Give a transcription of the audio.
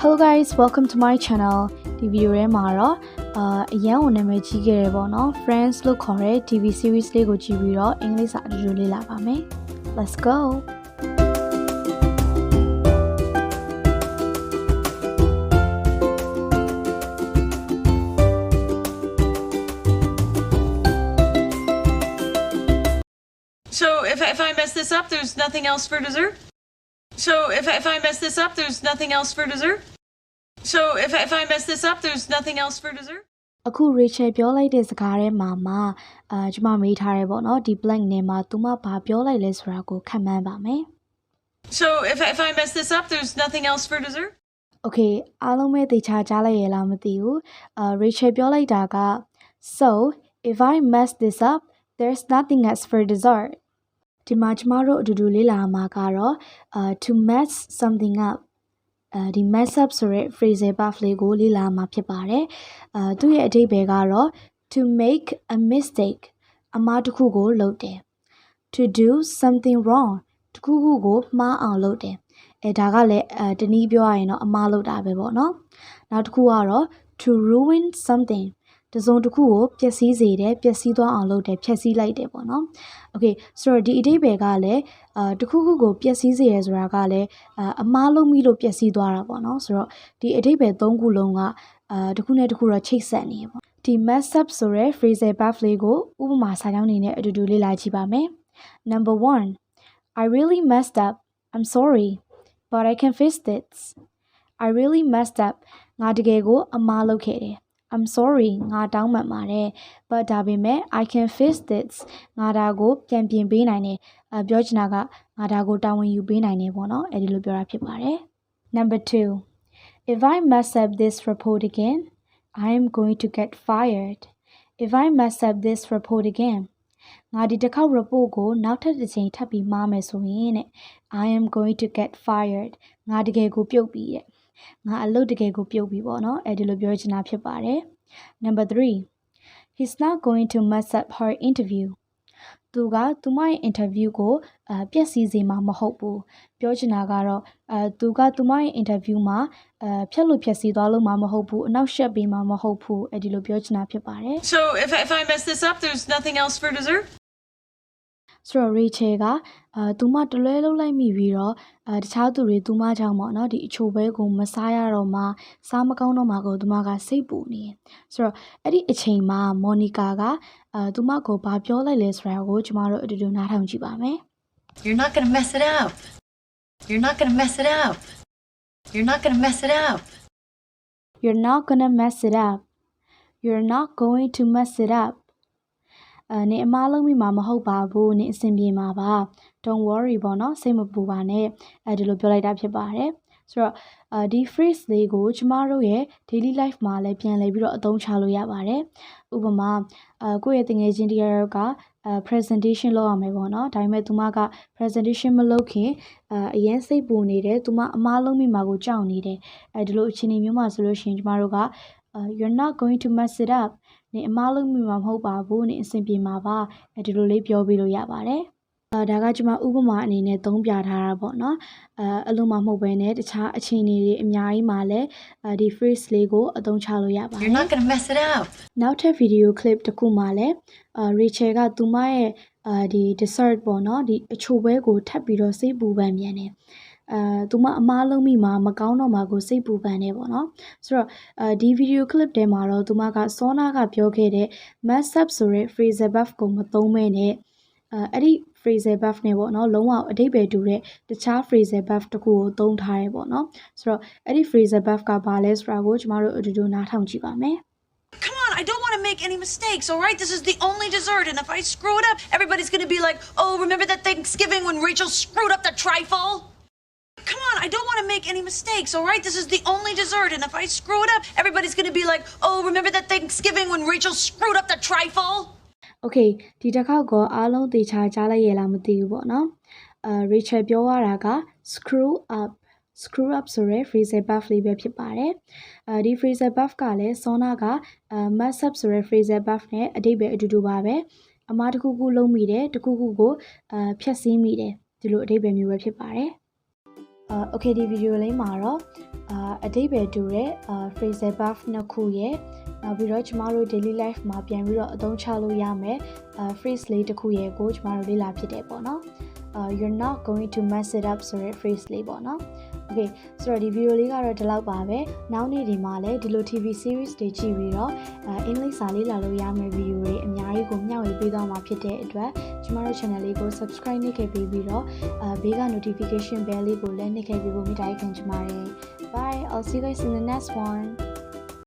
Hello guys, welcome to my channel. The video ထဲမှာတော့အရန်ကိုနာမည်ကြီးခဲ့တယ်ပေါ့နော် Friends လို့ခေါ်တဲ့ TV series လေးကိုကြည့်ပြီးတော့အင်္ဂလိပ်စာအတူတူလေ့လာပါမယ် Let's go. So if I mess this up, there's nothing else for dessert? So if I mess this up, there's nothing else for dessert? So if I mess this up, there's nothing else for dessert? အခု Rachel ပြောလိုက်တဲ့စကားထဲမှာကျွန်မမေးထားတယ်ပေါ့နော်ဒီ blank နဲ့မှာသူမဘာပြောလိုက်လဲဆိုတာကိုခန့်မှန်းပါမယ် So if I mess this up, there's nothing else for dessert? Okay အားလုံးပဲသိချာကြားလိုက်ရလားမသိဘူးRachel ပြောလိုက်တာက So if I mess this up, there's nothing else for dessert. ဒီမှာကျမတို့အတူတူလေ့လာမှာကတော့ to mess something up ဒီ mess up ဆိုတဲ့ phrasal verb လေးကိုလေ့လာမှာဖြစ်ပါတယ်သူ့ရဲ့အဓိပ္ပာယ်ကတော့ to make a mistake အမှားတစ်ခုကိုလုပ်တယ် to do something wrong တစ်ခုခုကိုမှားအောင်လုပ်တယ်ဒါကလည်းတနည်းပြောရရင်တော့အမှားလုပ်တာပဲပေါ့နော်နောက်တစ်ခုကတော့ to ruin something တစုံတစ်ခုကိုပျက်စီးစေတယ်ပျက်စီးသွားအောင်လုပ်တယ်ဖျက်ဆီးလိုက်တယ်ပေါ့နော် Okay ဆိုတော့ဒီအဓိပ္ပာယ်ကလည်းတစ်ခုခုကိုပျက်စီးစေရဆိုတာကလည်းအမှားလုပ်မိလို့ပျက်စီးသွားတာပေါ့နော်ဆိုတော့ဒီအဓိပ္ပာယ်၃ခုလုံးကတစ်ခုနဲ့တစ်ခုတော့ချိတ်ဆက်နေပေါ့ဒီ mess up ဆိုတဲ့ phrasal verb လေးကိုဥပမာစာကြောင်းအနေနဲ့အတူတူလေ့လာကြည့်ပါမယ် Number 1 I really messed up. I'm sorry, but I can fix this. I really messed up. ငါတကယ်ကိုအမှားလုပ်ခဲ့တယ်I'm sorry ငါတောင်းပန်ပါတယ် but ဒါပေမဲ့ I can fix this ငါဒါကိုပြန်ပြင်ပေးနိုင်တယ်ပြောချင်တာကငါဒါကိုတာဝန်ယူပေးနိုင်တယ်ပေါ့နော်အဲ့ဒီလိုပြောတာဖြစ်ပါတယ် Number 2 If I mess up this report again I am going to get fired If I mess up this report again ငါဒီတစ်ခေါက် report ကိုနောက်ထပ်တစ်ချိန်ထပ်ပြီးမှားမယ်ဆိုရင်တဲ့ I am going to get fired ငါတကယ်ကိုပြုတ်ပြီးတဲ့ငါအလုပ်တကယ်ကိုပြုတ်ပြီးပေါ့နော်အဲ့ဒီလိုပြောချင်တာဖြစ်ပါတယ် Number 3 He's not going to mess up her interview သူကသူမရဲ့ interview ကိုပျက်စီးစေမှာမဟုတ်ဘူးပြောချင်တာကတော့သူကသူမရဲ့ interview မှာဖြတ်လို့ဖြက်စီးသွားလို့မှာမဟုတ်ဘူးအနောက်ရှက်ပေးမှာမဟုတ်ဘူးအဲ့ဒီလိုပြောချင်တာဖြစ်ပါတယ် So if I mess this up, there's nothing else for dessert? ဆိုတော့ Rachel ကသူမတလွဲလုံးလိုက်မိပြီးတော့တခြားသူတွေသူမကြောင့်ပေါ့နော်ဒီအချိုပဲကိုမစားရတော့မှစားမကောင်းတော့မှကိုသူမကစိတ်ပူနေတယ်ဆိုတော့အဲ့ဒီအချိန်မှာ Monica ကသူမကိုဘာပြောလိုက်လဲဆိုတာကိုကျမတို့အတူတူနားထောင်ကြည့်ပါမယ် You're not going to mess it up. You're not going to mess it up. You're not going to mess it up. You're not gonna mess it up. You're not going to mess it up. နေအမားလုံးမိမှာမဟုတ်ပါဘူးနေအဆင်ပြေမှာပါ Don't worry ပေါ့နော်စိတ်မပူပါနဲ့ဒီလိုပြောလိုက်တာဖြစ်ပါတယ်ဆိုတော့ဒီ phrase လေးကိုကျမတို့ရဲ့ daily life မှာလည်းပြန်လည်ပြီးတော့အသုံးချလို့ရပါတယ်ဥပမာကိုယ့်ရဲ့တငယ်ချင်းတယောက်ကpresentation လုပ်ရမယ်ပေါ့နော်ဒါပေမဲ့သူမက presentation မလုပ်ခင်အရင်စိတ်ပူနေတယ်သူမအမားလုံးမိမှာကိုကြောက်နေတယ်ဒီလိုအခြေအနေမျိုးမှာဆိုလို့ရှိရင်ကျမတို့ကyou're not going to mess it up နေအမားလုံးမိမှာမဟုတ်ပါဘူးနေအဆင်ပြေမှာပါဒီလိုလေးပြောပြလို့ရပါတယ်ဒါကကျွန်မဥပမာအနေနဲ့သုံးပြထားတာပေါ့နော်အလုံးမမဟုတ်ဘဲနဲ့တခြားအခြေအနေတွေအများကြီးမှာလည်းဒီ phrase လေးကိုအသုံးချလို့ရပါတယ် You're not going to mess it up. နောက်ထပ် video clip တစ်ခုမှာလည်းRachel ကသူမရဲ့ဒီ dessert ပေါ့နော်ဒီအချိုပွဲကိုထပ်ပြီးတော့စိတ်ပူပန်ပြန်တယ်သူမအမားလုံးမိမှာမကောင်းတော့မှာကိုစိတ်ပူပန်နေပေါ့နော်ဆိုတော့ဒီ video clip ထဲမှာတော့သူမကစောနာကပြောခဲ့တဲ့ mess up ဆိုတဲ့ phrasal verb ကိုမသုံးမဲနဲ့အဲ့ဒီ phrasal verb နဲ့ပေါ့နော်လုံးဝအဓိပ္ပာယ်တူတဲ့တခြား phrasal verb တစ်ခုကိုသုံးထားရဲပေါ့နော်ဆိုတော့အဲ့ဒီ phrasal verb ကဘာလဲဆိုတာကိုကျမတို့အတူတူနားထောင်ကြည့်ပါမယ် Come on, I don't want to make any mistakes, all right? This is the only dessert, and if I screw it up, everybody's going to be like, oh, remember that Thanksgiving when Rachel screwed up the trifle? Come on, I don't want to make any mistakes, all right? This is the only dessert, and if I screw it up, everybody's going to be like, oh, remember that Thanksgiving when Rachel screwed up the trifle? Okay ဒီတစ်ခေါက်ကောအားလုံးသေချာကြားလိုက်ရလားမသိဘူးပေါ့နော်Rachel ပြောရတာက screw up ဆိုတဲ့ phrasal verb လေးပဲဖြစ်ပါတယ်ဒီ phrasal verb ကလည်းစောနာကmess up ဆိုတဲ့ phrasal verb နဲ့အဓိပ္ပာယ်အတူတူပါပဲအမှားတစ်ခုခုလုံးမိတယ်တစ်ခုခုကိုဖျက်ဆီးမိတယ်ဒီလိုအဓိပ္ပာယ်မျိုးပဲဖြစ်ပါတယ်Okay ဒီဗီဒီယိုလေးမှာတော့ အဓိပ္ပာယ်တူတဲ့phrasal verb နှစ်ခုရဲ့နောက်ပြီးတော့ကျမတို့ daily life မှာပြန်ပြီးတော့အသုံးချလို့ရမယ်phrase လေးတစ်ခုရဲ့ကိုကျမတို့လေ့လာဖြစ်တယ်ပေါ့နော်you're not going to mess it up ဆိုတဲ့ phrase လေးပေါ့နော် Okay ဆိုတော့ဒီ video လေးကတော့ဒီလောက်ပါပဲနောက်နေ့ဒီမှာလည်းဒီလို TV series တွေကြည့်ပြီးတော့အင်္ဂလိပ်စာလေ့လာလို့ရမယ့် video တွေအများကြီးကိုမျှဝေပေးသွားမှာဖြစ်တဲ့အတွက်ကျမတို့ channel လေးကို subscribe နှိပ်ခဲ့ပြီးတော့ဘေးက notification bell လေးကိုလည်းနှိပ်ခဲ့ပြီးဖို့မေတ္တာရပ်ခံချင်ပါတယ် Bye I'll see you guys in the next one